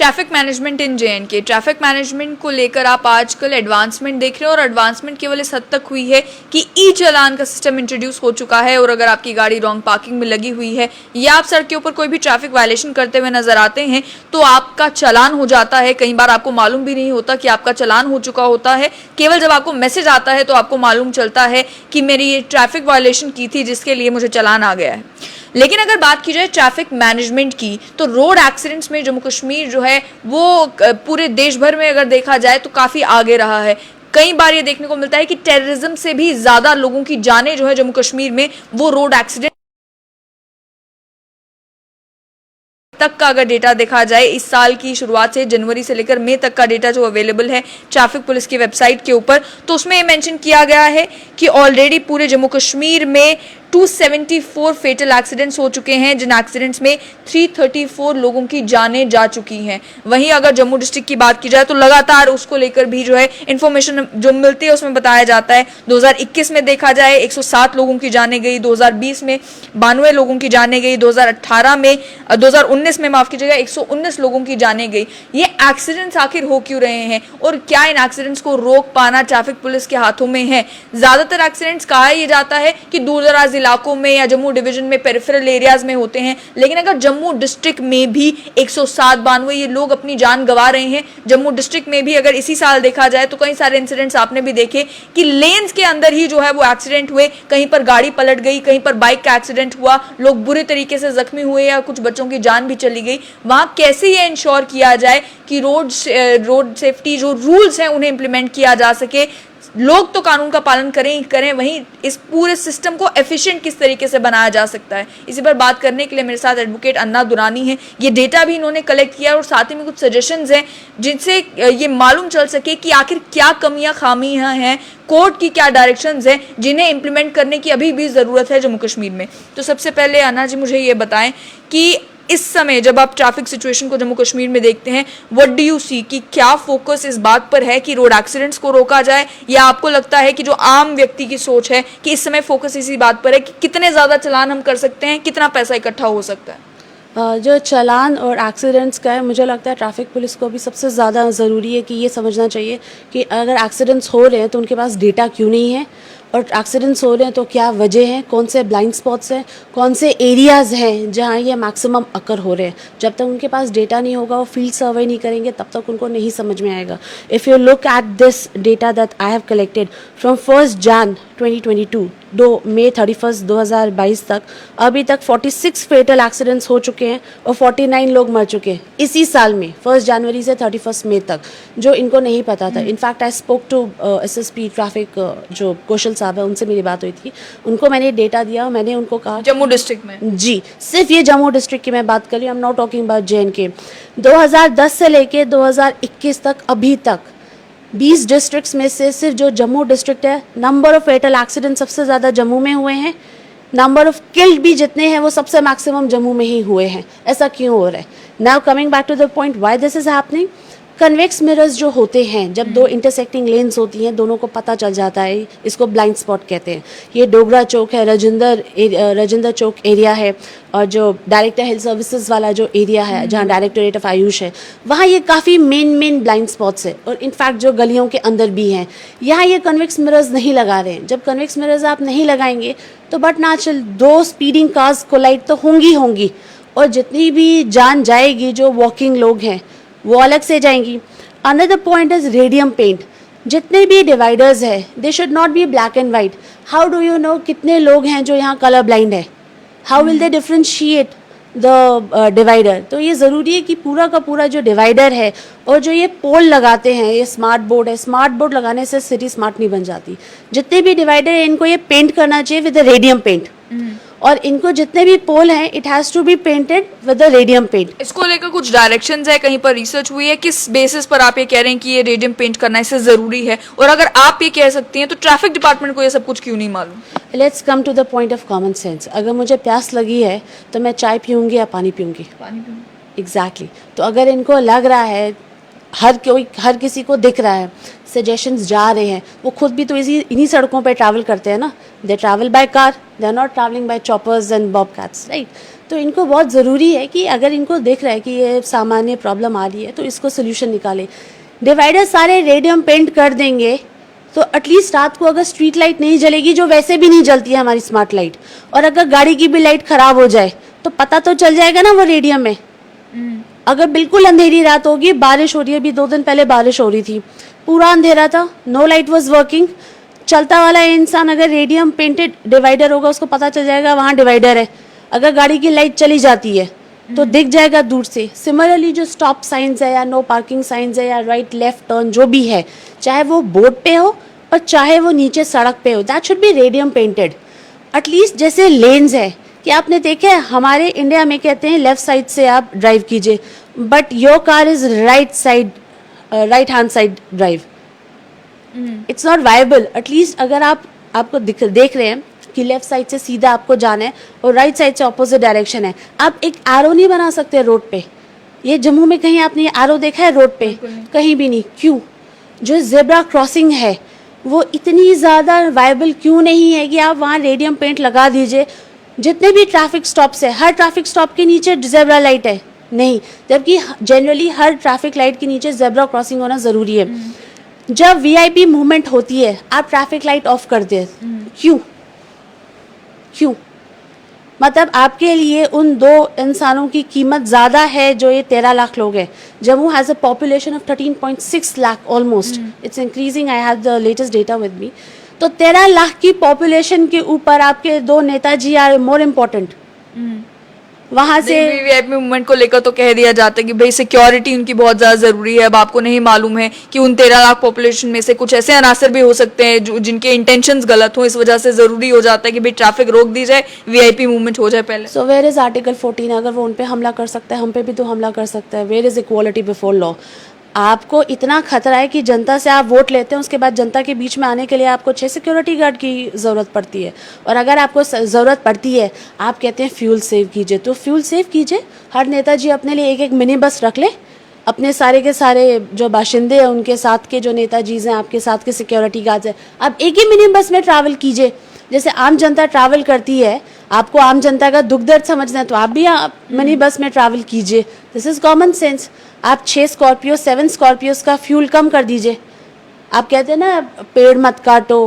Traffic management इन JNK। Traffic management को लेकर आप आजकल एडवांसमेंट देख रहे हो, और एडवांसमेंट केवल इस हद तक हुई है कि ई चालान का सिस्टम इंट्रोड्यूस हो चुका है, और अगर आपकी गाड़ी रॉन्ग पार्किंग में लगी हुई है या आप सड़क के ऊपर कोई भी ट्रैफिक वायलेशन करते हुए नजर आते हैं तो आपका चालान हो जाता है। कई बार आपको मालूम भी नहीं होता कि आपका चालान हो चुका होता है, केवल जब आपको मैसेज आता है तो आपको मालूम चलता है कि मेरी ये ट्रैफिक वायलेशन की थी जिसके लिए मुझे चालान आ गया है। लेकिन अगर बात की जाए ट्रैफिक मैनेजमेंट की, तो रोड एक्सीडेंट्स में जम्मू कश्मीर जो है वो पूरे देश भर में अगर देखा जाए तो काफ़ी आगे रहा है। कई बार ये देखने को मिलता है कि टेररिज्म से भी ज़्यादा लोगों की जानें जो है जम्मू कश्मीर में वो रोड एक्सीडेंट तक का अगर डेटा देखा जाए, इस साल की शुरुआत से जनवरी से लेकर मई तक का डेटा जो अवेलेबल है ट्रैफिक पुलिस की वेबसाइट के ऊपर, तो उसमें ये मेंशन किया गया है कि ऑलरेडी पूरे जम्मू कश्मीर में 274 फेटल एक्सीडेंट्स हो चुके हैं, जिन एक्सीडेंट्स में 334 लोगों की जानें जा चुकी हैं। वहीं अगर जम्मू डिस्ट्रिक्ट की बात की जाए तो लगातार उसको लेकर भी जो है इंफॉर्मेशन जो मिलती है उसमें बताया जाता है। 2021 में देखा जाए 107 लोगों की जानें गई, 2020 में 92 लोगों की जानें गई, 2019 में माफ कीजिएगा 119 लोगों की जानें गई। ये एक्सीडेंट्स आखिर हो क्यों रहे हैं, और क्या इन एक्सीडेंट्स को रोक पाना ट्रैफिक पुलिस के हाथों में है? ज्यादातर एक्सीडेंट्स कहा यह जाता है कि दूर दराज इलाकों में या जम्मू डिवीजन में पेरिफेरल एरियाज में होते हैं, लेकिन अगर जम्मू डिस्ट्रिक्ट में भी 107-92 ये लोग अपनी जान गंवा रहे हैं। जम्मू डिस्ट्रिक्ट में भी अगर इसी साल देखा जाए तो कई सारे इंसिडेंट्स आपने भी देखे कि लेन्स के अंदर ही जो है वो एक्सीडेंट हुए, कहीं पर गाड़ी पलट गई, कहीं पर बाइक का एक्सीडेंट हुआ, लोग बुरे तरीके से जख्मी हुए या कुछ बच्चों की जान भी चली गई। वहां कैसे ये इंश्योर किया जाए कि रोड सेफ्टी जो रूल्स हैं उन्हें इंप्लीमेंट किया जा सके, लोग तो कानून का पालन करें, वहीं इस पूरे सिस्टम को एफिशिएंट किस तरीके से बनाया जा सकता है। इसी पर बात करने के लिए मेरे साथ एडवोकेट अन्ना दुरानी हैं। ये डेटा भी इन्होंने कलेक्ट किया और साथ ही में कुछ सजेशंस हैं जिनसे ये मालूम चल सके कि आखिर क्या कमियां खामियां हैं, कोर्ट की क्या डायरेक्शंस हैं जिन्हें इंप्लीमेंट करने की अभी भी ज़रूरत है जम्मू कश्मीर में। तो सबसे पहले अन्ना जी मुझे ये बताएं कि इस समय जब आप ट्रैफिक सिचुएशन को जम्मू कश्मीर में देखते हैं, व्हाट डू यू सी कि क्या फोकस इस बात पर है कि रोड एक्सीडेंट्स को रोका जाए, या आपको लगता है कि जो आम व्यक्ति की सोच है कि इस समय फोकस इसी बात पर है कि कितने ज़्यादा चालान हम कर सकते हैं, कितना पैसा इकट्ठा हो सकता है? जो चालान और एक्सीडेंट्स का है, मुझे लगता है ट्रैफिक पुलिस को भी सबसे ज़्यादा ज़रूरी है कि ये समझना चाहिए कि अगर एक्सीडेंट्स हो रहे हैं तो उनके पास डेटा क्यों नहीं है, और एक्सीडेंट्स हो रहे हैं तो क्या वजह है, कौन से ब्लाइंड स्पॉट्स हैं, कौन से एरियाज़ हैं जहां ये मैक्सिमम अकर हो रहे हैं। जब तक उनके पास डेटा नहीं होगा, वो फील्ड सर्वे नहीं करेंगे, तब तक उनको नहीं समझ में आएगा। If you look at this data that I have collected from 1 Jan 2022 मई 31 2022 तक, अभी तक 46 फेटल एक्सीडेंट्स हो चुके हैं और 49 लोग मर चुके हैं इसी साल में, 1 जनवरी से 31 मई तक, जो इनको नहीं पता था। In fact I spoke to SSP traffic जो कौशल साहब है, उनसे मेरी बात हुई थी, उनको मैंने डेटा दिया, मैंने उनको कहा जम्मू डिस्ट्रिक्ट में, जी सिर्फ ये जम्मू डिस्ट्रिक्ट की मैं बात कर रही हूँ, I am not talking about JNK। 2010 से लेके 2021 तक अभी तक 20 डिस्ट्रिक्ट्स में से सिर्फ जो जम्मू डिस्ट्रिक्ट है, नंबर ऑफ फेटल एक्सीडेंट सबसे ज़्यादा जम्मू में हुए हैं, नंबर ऑफ किल्ड भी जितने हैं वो सबसे मैक्सिमम जम्मू में ही हुए हैं। ऐसा क्यों हो रहा है? Now coming back to the point why this is happening, convex mirrors जो होते हैं, जब दो इंटरसेक्टिंग लेन्स होती हैं, दोनों को पता चल जाता है, इसको ब्लाइंड स्पॉट कहते हैं। ये डोगरा चौक है, राजेंद्र चौक एरिया है, और जो डायरेक्टर हेल्थ सर्विसेज वाला जो एरिया है जहाँ डायरेक्टोरेट ऑफ आयुष है, वहाँ ये काफ़ी मेन ब्लाइंड स्पॉट्स है, और इनफैक्ट जो गलियों के अंदर भी हैं, यहाँ ये कन्वेक्स मिरर्स नहीं लगा रहे हैं। जब कन्वेक्स मिरर्स आप नहीं लगाएंगे तो but natural 2 speeding cars collide तो होंगी, और जितनी भी जान जाएगी, जो वॉकिंग लोग हैं वो अलग से जाएंगी। Another point is radium paint. जितने भी डिवाइडर्स है, they should not be black and white. How do you know कितने लोग हैं जो यहाँ कलर ब्लाइंड है? How will they differentiate the divider? तो ये ज़रूरी है कि पूरा का पूरा जो डिवाइडर है और जो ये पोल लगाते हैं, ये स्मार्ट बोर्ड है, स्मार्ट बोर्ड लगाने से सिटी स्मार्ट नहीं बन जाती। जितने भी डिवाइडर है इनको ये पेंट करना चाहिए विद रेडियम पेंट, और इनको जितने भी पोल हैं it has to be painted with the radium paint. इसको लेकर कुछ डायरेक्शंस है, कहीं पर रिसर्च हुई है, किस बेसिस पर आप ये कह रहे हैं कि ये रेडियम पेंट करना इससे ज़रूरी है? और अगर आप ये कह सकती हैं तो ट्रैफिक डिपार्टमेंट को ये सब कुछ क्यों नहीं मालूम? Let's come to the point of common sense. अगर मुझे प्यास लगी है तो मैं चाय पीऊँगी या पानी पीऊँगी? पानी पीऊँगी। एग्जैक्टली। तो अगर इनको लग रहा है, हर किसी को दिख रहा है, सजेशंस जा रहे हैं, वो खुद भी तो इन्हीं सड़कों पर ट्रैवल करते हैं ना, they travel by car, they are not travelling by choppers and bobcats, right. तो इनको बहुत ज़रूरी है कि अगर इनको दिख रहा है कि ये सामान्य प्रॉब्लम आ रही है तो इसको सोल्यूशन निकाले। डिवाइडर सारे रेडियम पेंट कर देंगे तो एटलीस्ट रात को अगर स्ट्रीट लाइट नहीं जलेगी, जो वैसे भी नहीं जलती है हमारी स्मार्ट लाइट, और अगर गाड़ी की भी लाइट खराब हो जाए तो पता तो चल जाएगा ना वो रेडियम में। अगर बिल्कुल अंधेरी रात होगी, बारिश हो रही है, अभी 2 दिन पहले बारिश हो रही थी, पूरा अंधेरा था, नो लाइट वाज वर्किंग, चलता वाला इंसान अगर रेडियम पेंटेड डिवाइडर होगा उसको पता चल जाएगा वहाँ डिवाइडर है। अगर गाड़ी की लाइट चली जाती है तो दिख जाएगा दूर से। सिमिलरली जो स्टॉप साइंस है या नो पार्किंग साइंस है या राइट लेफ्ट टर्न जो भी है, चाहे वो बोर्ड पे हो और चाहे वो नीचे सड़क पे हो, that should be radium painted. At least जैसे लेन्स है कि आपने देखे हमारे इंडिया में कहते हैं लेफ्ट साइड से आप ड्राइव कीजिए, but your car is right hand side drive, it's not viable. At least अगर आपको देख रहे हैं कि लेफ्ट साइड से सीधा आपको जाना है और राइट साइड से ऑपोजिट डायरेक्शन है, आप एक एरो नहीं बना सकते रोड पे। ये जम्मू में कहीं आपने ये एरो देखा है रोड पे? कहीं भी नहीं। क्यों? जो जेब्रा क्रॉसिंग है वो इतनी ज़्यादा वायबल क्यों नहीं है कि आप वहाँ रेडियम पेंट लगा दीजिए। जितने भी ट्रैफिक स्टॉप्स है, हर ट्रैफिक स्टॉप के नीचे जेब्रा लाइट है नहीं, जबकि जनरली हर ट्रैफिक लाइट के नीचे जेब्रा क्रॉसिंग होना ज़रूरी है। जब वीआईपी मूवमेंट होती है आप ट्रैफिक लाइट ऑफ कर दे, क्यों? मतलब आपके लिए उन 2 इंसानों की कीमत ज़्यादा है जो ये 13 लाख लोग हैं। Jammu has a population of 13.6 lakh almost, it's increasing, I have the latest data with me. तो 13 लाख की पॉपुलेशन के ऊपर आपके 2 नेताजी आर मोर इम्पोर्टेंट। वहां से वीवीआईपी मूवमेंट को लेकर तो कह दिया जाता है कि भाई सिक्योरिटी उनकी बहुत ज्यादा जरूरी है। अब आपको नहीं मालूम है कि उन 13 लाख पॉपुलेशन में से कुछ ऐसे अनासर भी हो सकते हैं जो जिनके इंटेंशंस गलत हो, इस वजह से जरूरी हो जाता है कि भाई ट्रैफिक रोक दी जाए, वीआईपी मूवमेंट हो जाए पहले। So where is article 14? अगर वो उन पे हमला कर सकता है, हम पे भी तो हमला कर सकता है। Where is equality before law? आपको इतना खतरा है कि जनता से आप वोट लेते हैं, उसके बाद जनता के बीच में आने के लिए आपको 6 सिक्योरिटी गार्ड की ज़रूरत पड़ती है। और अगर आपको ज़रूरत पड़ती है, आप कहते हैं फ्यूल सेव कीजिए, तो फ्यूल सेव कीजिए। हर नेताजी अपने लिए एक मिनी बस रख ले, अपने सारे के सारे जो बाशिंदे हैं उनके साथ के जो नेताजी हैं, आपके साथ के सिक्योरिटी गार्ड्स हैं, आप एक ही मिनी बस में ट्रैवल कीजिए। जैसे आम जनता ट्रैवल करती है, आपको आम जनता का दुख दर्द समझना है तो आप भी मिनी बस में ट्रैवल कीजिए। This is common sense. आप 6 स्कॉर्पियो 7 स्कॉर्पियोज का फ्यूल कम कर दीजिए। आप कहते हैं ना पेड़ मत काटो,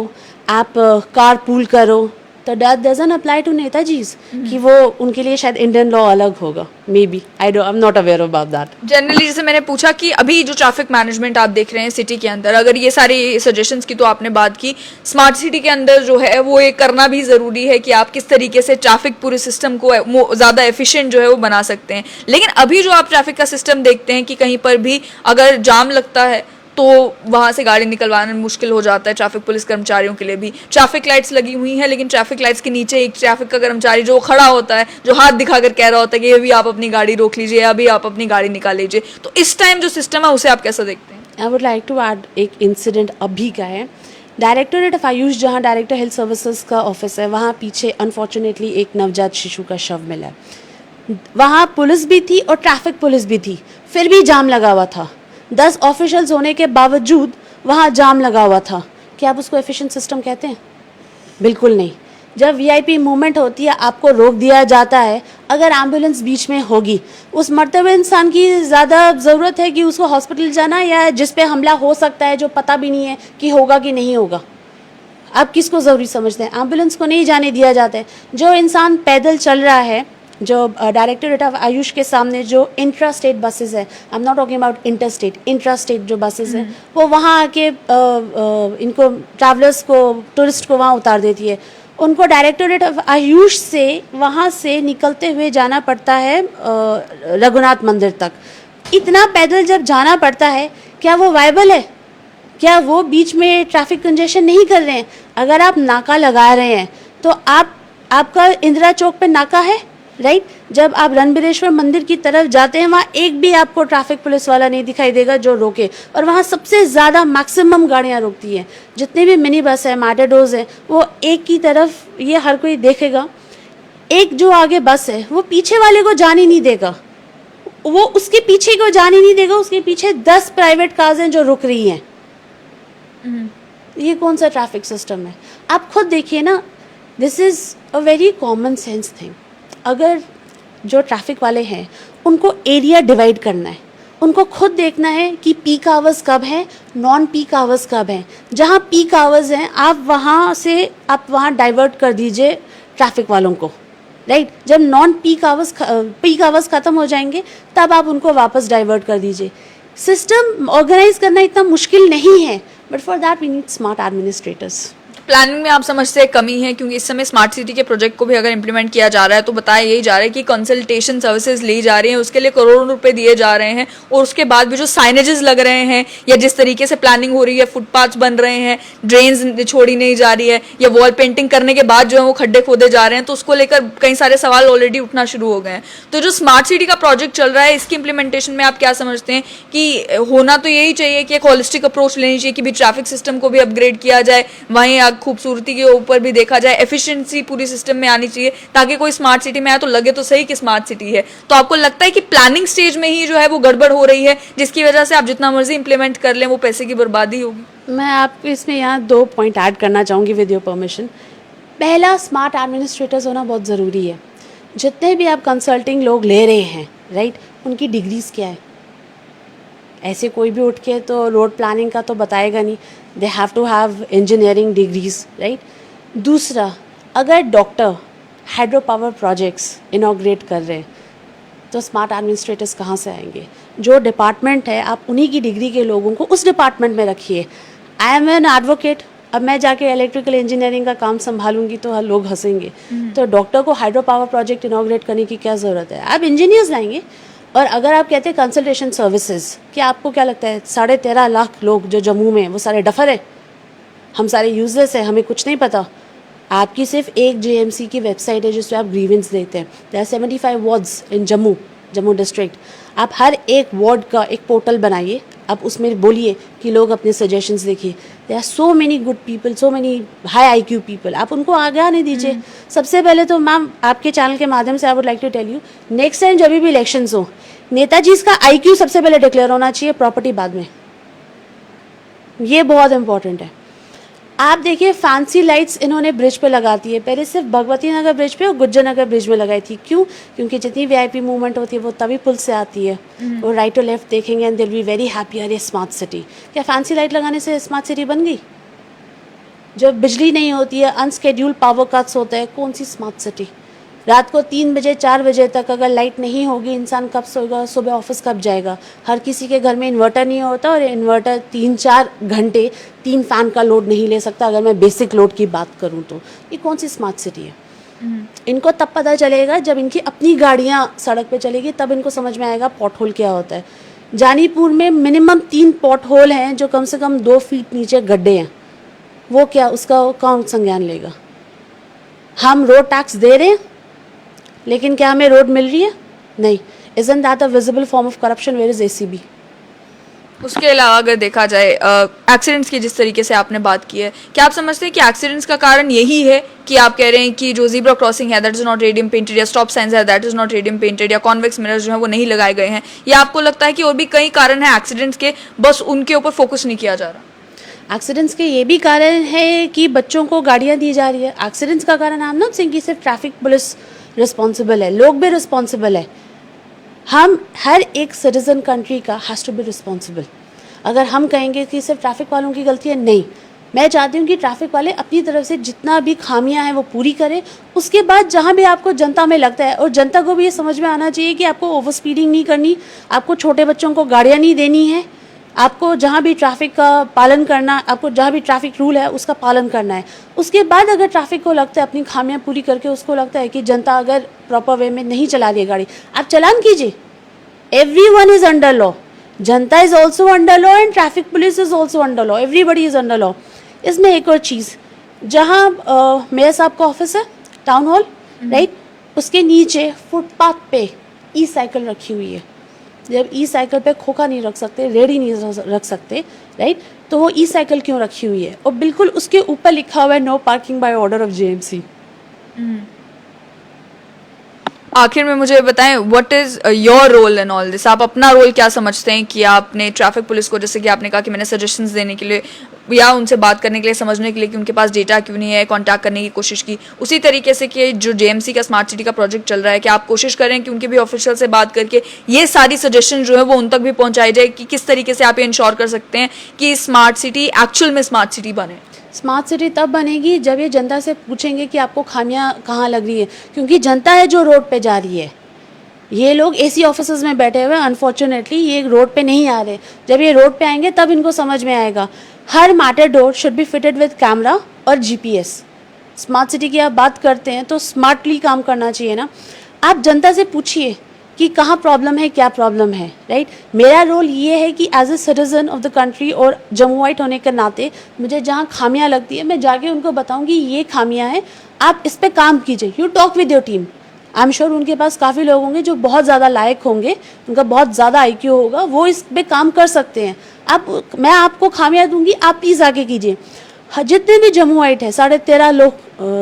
आप कार पूल करो, तो दैट डजंट अप्लाई टू नेताजीज कि वो उनके लिए शायद इंडियन लॉ अलग होगा, may be, I am not aware about that. Generally जैसे मैंने पूछा कि अभी जो ट्रैफिक मैनेजमेंट आप देख रहे हैं सिटी के अंदर, अगर ये सारी सजेशंस की तो आपने बात की, स्मार्ट सिटी के अंदर जो है वो ये करना भी ज़रूरी है कि आप किस तरीके से ट्रैफिक पूरे सिस्टम को ज़्यादा एफिशिएंट जो है वो बना सकते हैं। लेकिन अभी जो आप ट्रैफिक का सिस्टम देखते हैं कि कहीं पर भी अगर जाम लगता है तो वहाँ से गाड़ी निकलवाना मुश्किल हो जाता है ट्रैफिक पुलिस कर्मचारियों के लिए भी। ट्रैफिक लाइट्स लगी हुई हैं, लेकिन ट्रैफिक लाइट्स के नीचे एक ट्रैफिक का कर्मचारी जो खड़ा होता है, जो हाथ दिखाकर कह रहा होता है कि अभी आप अपनी गाड़ी रोक लीजिए, अभी आप अपनी गाड़ी निकाल लीजिए। तो इस टाइम जो सिस्टम है उसे आप कैसा देखते हैं? I would like to add एक इंसिडेंट अभी का है। डायरेक्टोरेट ऑफ आयुष, जहाँ डायरेक्टर हेल्थ सर्विसेज का ऑफिस है, वहाँ पीछे अनफॉर्चुनेटली एक नवजात शिशु का शव मिला। वहाँ पुलिस भी थी और ट्रैफिक पुलिस भी थी, फिर भी जाम लगा हुआ था। 10 ऑफिशियल्स होने के बावजूद वहाँ जाम लगा हुआ था। क्या आप उसको एफिशिएंट सिस्टम कहते हैं? बिल्कुल नहीं। जब वीआईपी मूवमेंट होती है आपको रोक दिया जाता है। अगर एम्बुलेंस बीच में होगी, उस मरतबे इंसान की ज़्यादा ज़रूरत है कि उसको हॉस्पिटल जाना, या जिस पे हमला हो सकता है जो पता भी नहीं है कि होगा कि नहीं होगा। आप किसको ज़रूरी समझते हैं? एम्बुलेंस को नहीं जाने दिया जाता है। जो इंसान पैदल चल रहा है, जो डायरेक्टोरेट ऑफ आयुष के सामने जो इंट्रा स्टेट बसेस है, I am not talking about inter state, intra state जो बसेस हैं, वो वहाँ आके इनको ट्रैवलर्स को, टूरिस्ट को वहाँ उतार देती है। उनको डायरेक्टोरेट ऑफ आयुष से वहाँ से निकलते हुए जाना पड़ता है रघुनाथ मंदिर तक। इतना पैदल जब जाना पड़ता है, क्या वो वायबल है? क्या वो बीच में ट्रैफिक कंजेशन नहीं कर रहे हैं? अगर आप नाका लगा रहे हैं तो आपका इंदिरा चौक पे नाका है, राइट? जब आप रणबीरेश्वर मंदिर की तरफ जाते हैं, वहाँ एक भी आपको ट्रैफिक पुलिस वाला नहीं दिखाई देगा जो रोके, और वहाँ सबसे ज़्यादा मैक्सिमम गाड़ियाँ रोकती हैं। जितने भी मिनी बस है, मैटाडोर्स है, वो एक की तरफ, ये हर कोई देखेगा। एक जो आगे बस है वो पीछे वाले को जाने नहीं देगा, वो उसके पीछे को जाने नहीं देगा, उसके पीछे 10 प्राइवेट कार्स हैं जो रुक रही हैं। ये कौन सा ट्रैफिक सिस्टम है? आप खुद देखिए ना, this is a very common sense thing. अगर जो ट्रैफिक वाले हैं उनको एरिया डिवाइड करना है, उनको खुद देखना है कि पीक आवर्स कब हैं, नॉन पीक आवर्स कब हैं. जहाँ पीक आवर्स हैं आप वहाँ डाइवर्ट कर दीजिए ट्रैफिक वालों को, राइट. जब नॉन पीक आवर्स ख़त्म हो जाएंगे तब आप उनको वापस डाइवर्ट कर दीजिए. सिस्टम ऑर्गेनाइज करना इतना मुश्किल नहीं है, but for that we need smart administrators. Planning में आप समझते हैं कमी है, क्योंकि इस समय स्मार्ट सिटी के प्रोजेक्ट को भी अगर इंप्लीमेंट किया जा रहा है तो बताया यही जा रहा है कि कंसल्टेशन सर्विसेज ली जा रही हैं, उसके लिए करोड़ों रुपए दिए जा रहे हैं, और उसके बाद भी जो साइनेजेस लग रहे हैं या जिस तरीके से प्लानिंग हो रही है, फुटपाथ बन रहे हैं, ड्रेन्स छोड़ी नहीं जा रही है, या वॉल पेंटिंग करने के बाद जो है वो खड्डे खोदे जा रहे हैं, तो उसको लेकर कई सारे सवाल ऑलरेडी उठना शुरू हो गए हैं. तो जो स्मार्ट सिटी का प्रोजेक्ट चल रहा है इसकी इंप्लीमेंटेशन में आप क्या समझते हैं कि होना तो यही चाहिए कि एक होलिस्टिक अप्रोच लेनी चाहिए कि भी ट्रैफिक सिस्टम को भी अपग्रेड किया जाए, वहीं खूबसूरती के ऊपर भी देखा जाए, एफिशिएंसी पूरी सिस्टम में आनी चाहिए ताकि कोई स्मार्ट सिटी में आए तो लगे तो सही कि स्मार्ट सिटी है. तो आपको लगता है कि प्लानिंग स्टेज में ही जो है वो गड़बड़ हो रही है, जिसकी वजह से आप जितना मर्जी इंप्लीमेंट कर लें वो पैसे की बर्बादी होगी? मैं आपको इसमें यहाँ 2 पॉइंट ऐड करना चाहूँगी विद योर परमिशन. पहला, स्मार्ट एडमिनिस्ट्रेटर्स होना बहुत ज़रूरी है. जितने भी आप कंसल्टिंग लोग ले रहे हैं, राइट, उनकी डिग्रीज क्या है? ऐसे कोई भी उठ के तो रोड प्लानिंग का तो बताएगा नहीं. They have to have engineering degrees, right. दूसरा, अगर doctor hydro power projects inaugurate कर रहे हैं तो स्मार्ट एडमिनिस्ट्रेटर्स कहाँ से आएंगे? जो डिपार्टमेंट है आप उन्हीं की डिग्री के लोगों को उस डिपार्टमेंट में रखिए. आई एम एन एडवोकेट, अब मैं जाके इलेक्ट्रिकल इंजीनियरिंग का काम संभालूंगी तो लोग हंसेंगे. तो डॉक्टर को हाइड्रो पावर प्रोजेक्ट इनॉग्रेट करने की क्या ज़रूरत है? आप इंजीनियर्स लाएंगे. और अगर आप कहते हैं कंसल्टेशन सर्विसेज, क्या आपको क्या लगता है 13.5 लाख लोग जो जम्मू में हैं वो सारे डफर हैं? हम सारे यूजर्स हैं, हमें कुछ नहीं पता? आपकी सिर्फ एक जेएमसी की वेबसाइट है जिस पर आप ग्रीवेंस देते हैं. There are 75 wards in Jammu district. आप हर एक वार्ड का एक पोर्टल बनाइए, आप उसमें बोलिए कि लोग अपने सजेशंस देखिए. There are so many good people, so many high IQ people. आप उनको आगे आने दीजिए. सबसे पहले तो मैम आपके चैनल के माध्यम से I would like to tell you, next time जब भी इलेक्शंस हो, नेताजी का आईक्यू सबसे पहले डिक्लेयर होना चाहिए, प्रॉपर्टी बाद में. ये बहुत इंपॉर्टेंट है. आप देखिए फैंसी लाइट्स इन्होंने ब्रिज पे लगाती है. पहले सिर्फ भगवती नगर ब्रिज पे और गुज्जर नगर ब्रिज में लगाई थी. क्यों? क्योंकि जितनी वीआईपी मूवमेंट होती है वो तभी पुल से आती है. वो राइट और लेफ्ट देखेंगे and they will be very happy. अरे स्मार्ट सिटी. क्या फैंसी लाइट लगाने से स्मार्ट सिटी बन गई? जब बिजली नहीं होती है, अनस्केड्यूल पावर कट्स होते हैं, कौन सी स्मार्ट सिटी? रात को 3 बजे 4 बजे तक अगर लाइट नहीं होगी, इंसान कब सोएगा? सुबह ऑफिस कब जाएगा? हर किसी के घर में इन्वर्टर नहीं होता, और इन्वर्टर 3-4 घंटे 3 फैन का लोड नहीं ले सकता. अगर मैं बेसिक लोड की बात करूं तो ये कौन सी स्मार्ट सिटी है? इनको तब पता चलेगा जब इनकी अपनी गाड़ियां सड़क पे चलेगी, तब इनको समझ में आएगा पॉट होल क्या होता है. जानीपुर में मिनिमम 3 पॉट होल हैं जो कम से कम 2 फीट नीचे गड्ढे हैं. वो क्या, उसका कौन संज्ञान लेगा? हम रोड टैक्स दे रहे हैं लेकिन क्या हमें रोड मिल रही है? नहीं. Isn't that a visible form of corruption? Where is ACB? उसके अलावा अगर देखा जाए एक्सीडेंट्स की जिस तरीके से आपने बात की है, क्या आप समझते हैं कि एक्सीडेंट्स का कारण यही है कि आप कह रहे हैं कि जो ज़ीब्रा क्रॉसिंग है that is not radium painted, या स्टॉप साइंस है that is not radium painted, या कॉन्वेक्स मिरर्स जो है वो नहीं लगाए गए हैं, या आपको लगता है कि और भी कई कारण हैं एक्सीडेंट्स के, बस उनके ऊपर फोकस नहीं किया जा रहा? एक्सीडेंट्स के ये भी कारण है कि बच्चों को गाड़ियाँ दी जा रही है. एक्सीडेंट्स का कारण आई एम नॉट सेइंग कि सिर्फ ट्रैफिक पुलिस रिस्पॉन्सिबल है, लोग भी रिस्पॉन्सिबल है. हम हर एक सिटीजन कंट्री का हैज़ टू बी रिस्पॉन्सिबल. अगर हम कहेंगे कि सिर्फ ट्रैफिक वालों की गलती है, नहीं. मैं चाहती हूँ कि ट्रैफिक वाले अपनी तरफ से जितना भी खामियां हैं वो पूरी करें. उसके बाद जहाँ भी आपको जनता में लगता है, और जनता को भी ये समझ में आना चाहिए कि आपको ओवर स्पीडिंग नहीं करनी, आपको छोटे बच्चों को गाड़ियाँ नहीं देनी है, आपको जहाँ भी ट्रैफिक का पालन करना, आपको जहाँ भी ट्रैफिक रूल है उसका पालन करना है. उसके बाद अगर ट्रैफिक को लगता है अपनी खामियां पूरी करके उसको लगता है कि जनता अगर प्रॉपर वे में नहीं चला रही है गाड़ी, आप चालान कीजिए. Everyone is under law. जनता is also under law and traffic police is also under law. Everybody is under law. इसमें एक और चीज़, जहाँ मेयर साहब का ऑफिस है, टाउन हॉल, राइट, उसके नीचे फुटपाथ पे ई साइकिल रखी हुई है. जब ई साइकिल पे खोखा नहीं रख सकते, रेडी नहीं रख सकते, राइट, तो वो ई साइकिल क्यों रखी हुई है? और बिल्कुल उसके ऊपर लिखा हुआ है no parking by order of JMC. आखिर में मुझे बताएं what is your role in all this? आप अपना रोल क्या समझते हैं कि आपने ट्रैफिक पुलिस को, जैसे कि आपने कहा कि मैंने सजेशंस देने के लिए या उनसे बात करने के लिए, समझने के लिए कि उनके पास डेटा क्यों नहीं है, कांटेक्ट करने की कोशिश की। उसी तरीके से कि जो जेएमसी का स्मार्ट सिटी का प्रोजेक्ट चल रहा है, कि आप कोशिश करें कि उनके भी ऑफिशियल से बात करके ये सारी सजेशन जो है वो उन तक भी पहुंचाई जाए कि किस तरीके से आप ये इंश्योर कर सकते हैं कि स्मार्ट सिटी एक्चुअल में स्मार्ट सिटी बने। स्मार्ट सिटी तब बनेगी जब ये जनता से पूछेंगे कि आपको खामियां कहाँ लग रही है, क्योंकि जनता है जो रोड पे जा रही है। ये लोग एसी ऑफिसेज में बैठे हुए, अनफॉर्चुनेटली ये रोड पे नहीं आ रहे। जब ये रोड पे आएंगे तब इनको समझ में आएगा। हर matador should be fitted with camera और जीपीएस। स्मार्ट सिटी की आप बात करते हैं तो स्मार्टली काम करना चाहिए ना। आप जनता से पूछिए कि कहाँ प्रॉब्लम है, क्या प्रॉब्लम है, राइट। मेरा रोल ये है कि as a citizen of the country और जम्मूवाइट होने के नाते मुझे जहाँ खामियां लगती है मैं जाके उनको बताऊंगी ये खामियां हैं, आप इस पे काम कीजिए। You talk with your team. I am sure उनके पास काफ़ी लोग होंगे जो बहुत ज़्यादा लायक होंगे, उनका बहुत ज़्यादा आईक्यू होगा, वो इस पे काम कर सकते हैं। मैं आपको खामियां दूंगी, आप प्लीज़ आगे कीजिए। जितने भी जम्मूवाइट है 13.5 लोग,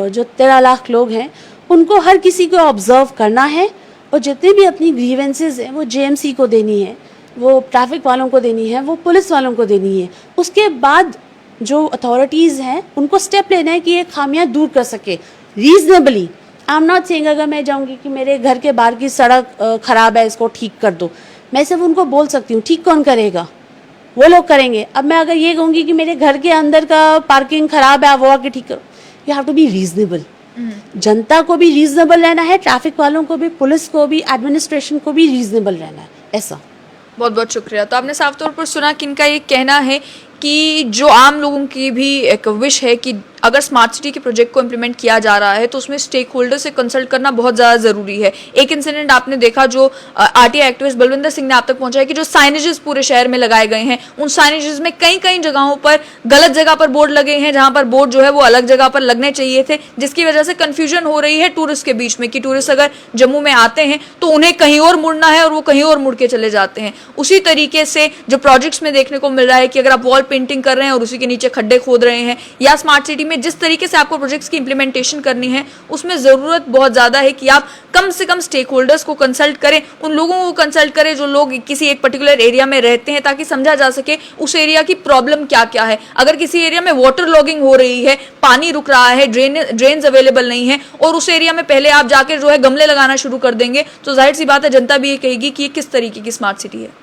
जो 13 लाख लोग हैं, उनको हर किसी को ऑब्जर्व करना है और जितनी भी अपनी ग्रीवेंसेज हैं वो जेएमसी को देनी है, वो ट्रैफिक वालों को देनी है, वो पुलिस वालों को देनी है। उसके बाद जो अथॉरिटीज़ हैं उनको स्टेप लेना है कि ये खामियां दूर कर सके reasonably. I am not saying अगर मैं जाऊंगी कि मेरे घर के बाहर की सड़क खराब है, इसको ठीक कर दो, मैं सिर्फ उनको बोल सकती हूँ। ठीक कौन करेगा? वो लोग करेंगे। अब मैं अगर ये कहूँगी कि मेरे घर के अंदर का पार्किंग खराब है, आप वो आके ठीक करो, you have to be reasonable. जनता को भी रीजनेबल रहना है, ट्रैफिक वालों को भी, पुलिस को भी, एडमिनिस्ट्रेशन को भी रीजनेबल रहना है, ऐसा। बहुत बहुत शुक्रिया। तो आपने साफ तौर पर सुना कि इनका ये कहना है कि जो आम लोगों की भी एक विश है कि अगर स्मार्ट सिटी के प्रोजेक्ट को इम्प्लीमेंट किया जा रहा है तो उसमें स्टेक होल्डर से कंसल्ट करना बहुत ज़्यादा ज़रूरी है। एक इंसिडेंट आपने देखा जो आरटीआई एक्टिविस्ट बलविंदर सिंह ने आप तक पहुंचाया कि जो साइनेजेस पूरे शहर में लगाए गए हैं, उन साइनेजेस में कई कई जगहों पर गलत जगह पर बोर्ड लगे हैं, जहां पर बोर्ड जो है वो अलग जगह पर लगने चाहिए थे, जिसकी वजह से कन्फ्यूजन हो रही है टूरिस्ट के बीच में कि टूरिस्ट अगर जम्मू में आते हैं तो उन्हें कहीं और मुड़ना है और वो कहीं और मुड़ के चले जाते हैं। उसी तरीके से जो प्रोजेक्ट्स में देखने को मिल रहा है कि अगर आप वॉल पेंटिंग कर रहे हैं और उसी के नीचे खड्डे खोद रहे हैं, या स्मार्ट सिटी में जिस तरीके से आपको प्रोजेक्ट्स की इंप्लीमेंटेशन करनी है, उसमें जरूरत बहुत ज्यादा है कि आप कम से कम स्टेक होल्डर्स को कंसल्ट करें, उन लोगों को कंसल्ट करें जो लोग किसी एक पर्टिकुलर एरिया में रहते हैं, ताकि समझा जा सके उस एरिया की प्रॉब्लम क्या क्या है। अगर किसी एरिया में वाटर लॉगिंग हो रही है, पानी रुक रहा है, ड्रेन्स अवेलेबल नहीं है, और उस एरिया में पहले आप जाकर जो है गमले लगाना शुरू कर देंगे, तो जाहिर सी बात है जनता भी ये कहेगी कि ये किस तरीके की स्मार्ट सिटी है।